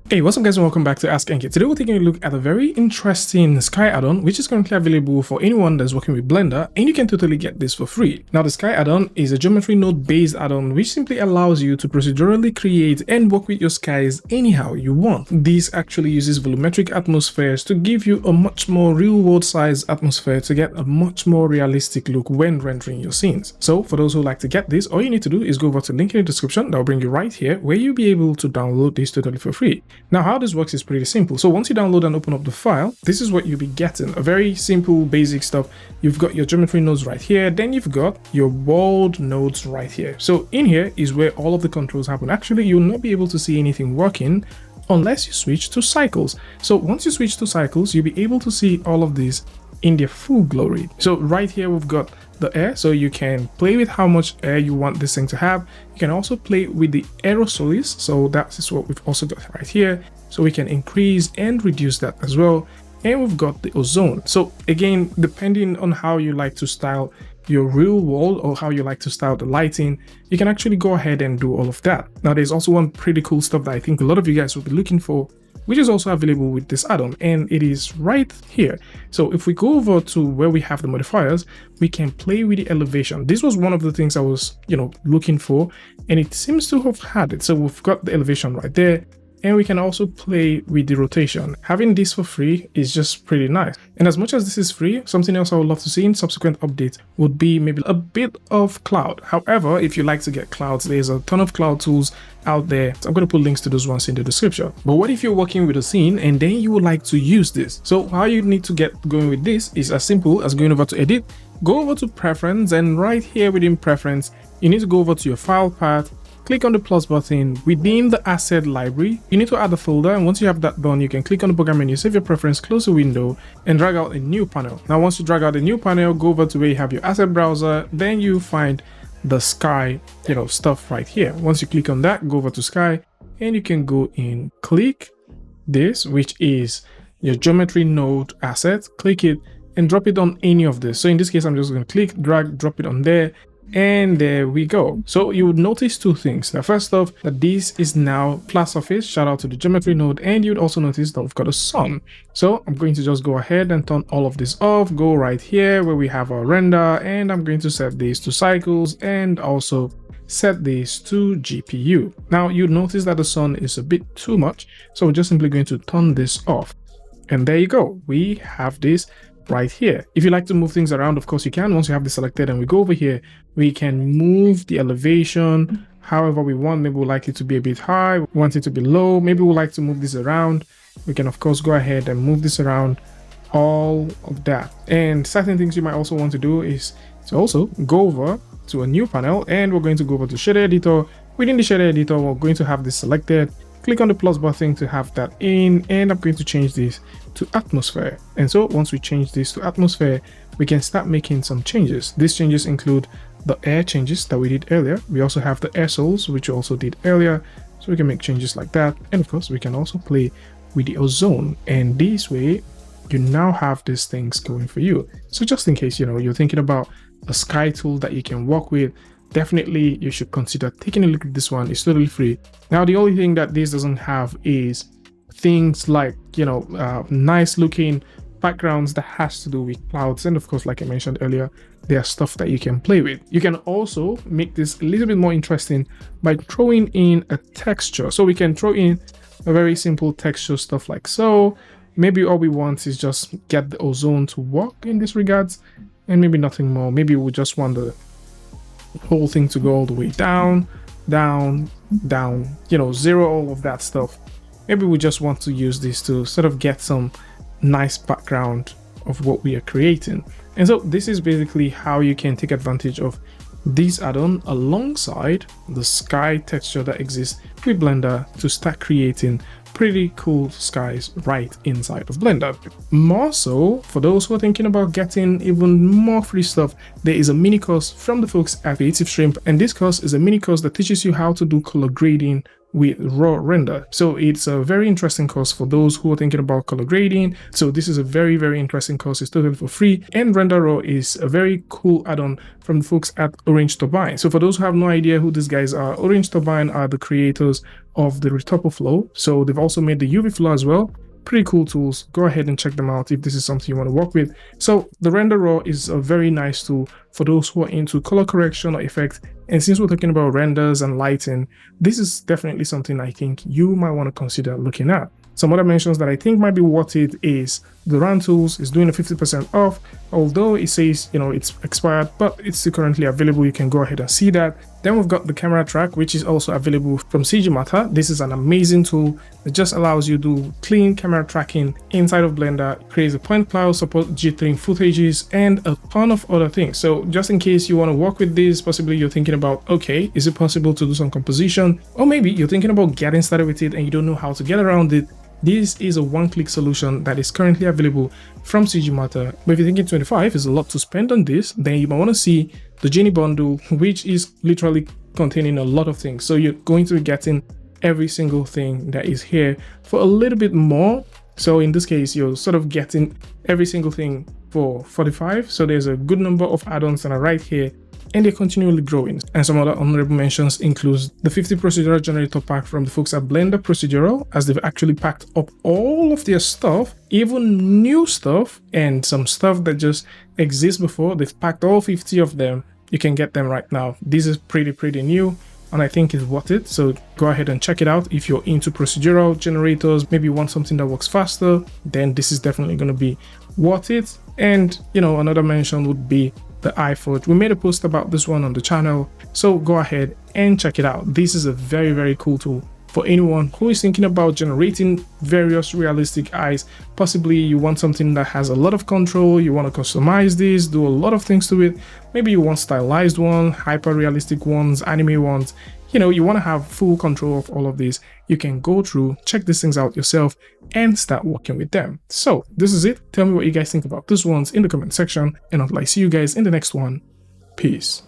Hey, what's up guys and welcome back to askNK. Today we're taking a look at a very interesting Sky add-on which is currently available for anyone that's working with Blender, and you can totally get this for free. Now the Sky add-on is a geometry node based add-on which simply allows you to procedurally create and work with your skies anyhow you want. This actually uses volumetric atmospheres to give you a much more real-world size atmosphere to get a much more realistic look when rendering your scenes. So for those who like to get this, all you need to do is go over to the link in the description that will bring you right here where you'll be able to download this totally for free. Now how this works is pretty simple. So once you download and open up the file, this is what you'll be getting. A very simple basic stuff. You've got your geometry nodes right here, then you've got your world nodes right here. So in here is where all of the controls happen. Actually, you'll not be able to see anything working unless you switch to cycles. So once you switch to cycles, you'll be able to see all of these in their full glory. So right here we've got the air, so you can play with how much air you want this thing to have. You can also play with the aerosols, so that is what we've also got right here. So we can increase and reduce that as well. And we've got the ozone. So again, depending on how you like to style your real world or how you like to style the lighting, you can actually go ahead and do all of that. Now there's also one pretty cool stuff that I think a lot of you guys will be looking for, which is also available with this add-on, and it is right here. So if we go over to where we have the modifiers, we can play with the elevation. This was one of the things I was, looking for, and it seems to have had it. So we've got the elevation right there, and we can also play with the rotation. Having this for free is just pretty nice. And as much as this is free, something else I would love to see in subsequent updates would be maybe a bit of cloud. However, if you like to get clouds, there's a ton of cloud tools out there. So I'm going to put links to those ones in the description. But what if you're working with a scene and then you would like to use this? So how you need to get going with this is as simple as going over to edit, go over to preference, and right here within preference, you need to go over to your file path, click on the plus button. Within the asset library, you need to add a folder, and once you have that done, you can click on the program menu, save your preference, close the window, and drag out a new panel. Now once you drag out a new panel, go over to where you have your asset browser, then you find the Sky stuff right here. Once you click on that, go over to Sky, and you can go in, click this, which is your geometry node asset, click it and drop it on any of this. So in this case, I'm just going to click, drag, drop it on there, and there we go. So you would notice two things. Now first off, that this is now flat surface, shout out to the geometry node, and you'd also notice that we've got a sun. So I'm going to just go ahead and turn all of this off, go right here where we have our render, and I'm going to set these to cycles and also set this to GPU. Now you'd notice that the sun is a bit too much, so we're just simply going to turn this off, and there you go. We have this right here. If you like to move things around, of course you can. Once you have this selected and we go over here, we can move the elevation however we want. Maybe we'd like it to be a bit high, we want it to be low, maybe we'd like to move this around. We can of course go ahead and move this around, all of that. And certain things you might also want to do is to also go over to a new panel, and we're going to go over to shader editor. Within the shader editor, we're going to have this selected. Click on the plus button to have that in, and I'm going to change this to atmosphere. And so once we change this to atmosphere, we can start making some changes. These changes include the air changes that we did earlier. We also have the aerosols, which we also did earlier. So we can make changes like that. And of course, we can also play with the ozone. And this way, you now have these things going for you. So just in case, you're thinking about a sky tool that you can work with, definitely you should consider taking a look at this one. It's totally free. Now the only thing that this doesn't have is things like nice looking backgrounds that has to do with clouds, and of course, like I mentioned earlier, there's stuff that you can play with. You can also make this a little bit more interesting by throwing in a texture. So we can throw in a very simple texture stuff like so. Maybe all we want is just get the ozone to work in this regards, and maybe nothing more. Maybe we just want the whole thing to go all the way down, down, down, zero all of that stuff. Maybe we just want to use this to sort of get some nice background of what we are creating. And so this is basically how you can take advantage of this add-on alongside the sky texture that exists with Blender to start creating pretty cool skies right inside of Blender. More so, for those who are thinking about getting even more free stuff, there is a mini course from the folks at Creative Shrimp, and this course is a mini course that teaches you how to do color grading with raw render. So it's a very interesting course for those who are thinking about color grading. So this is a very, very interesting course. It's totally for free, and Render Raw is a very cool add-on from the folks at Orange Turbine. So for those who have no idea who these guys are. Orange Turbine are the creators of the retopple flow, so they've also made the UV flow as well. Pretty cool tools. Go ahead and check them out if this is something you want to work with. So the Render Raw is a very nice tool for those who are into color correction or effect. And since we're talking about renders and lighting, this is definitely something I think you might want to consider looking at. Some other mentions that I think might be worth it is the Rantools is doing a 50% off, although it says, you know, it's expired, but it's still currently available. You can go ahead and see that. Then we've got the camera track, which is also available from CG Matter. This is an amazing tool that just allows you to do clean camera tracking inside of Blender, creates a point cloud, support G3 footages, and a ton of other things. So just in case you want to work with this, possibly you're thinking about, okay, is it possible to do some composition? Or maybe you're thinking about getting started with it and you don't know how to get around it. This is a one-click solution that is currently available from CG Matter. But if you're thinking 25 is a lot to spend on this, then you might want to see the Genie bundle, which is literally containing a lot of things. So you're going to be getting every single thing that is here for a little bit more. So in this case, you're sort of getting every single thing for 45. So there's a good number of add-ons that are right here, and they're continually growing. And some other honorable mentions includes the 50 procedural generator pack from the folks at Blender Procedural, as they've actually packed up all of their stuff, even new stuff and some stuff that just exists before. They've packed all 50 of them. You can get them right now. This is pretty new, and I think it's worth it. So go ahead and check it out. If you're into procedural generators, maybe you want something that works faster, then this is definitely going to be worth it. And you know, another mention would be the iFoot. We made a post about this one on the channel, so go ahead and check it out. This is a very cool tool for anyone who is thinking about generating various realistic eyes. Possibly you want something that has a lot of control, you want to customize this, do a lot of things to it. Maybe you want stylized ones, hyper realistic ones, anime ones. You know, you want to have full control of all of these. You can go through, check these things out yourself, and start working with them. So this is it. Tell me what you guys think about these ones in the comment section, and until I see you guys in the next one, peace.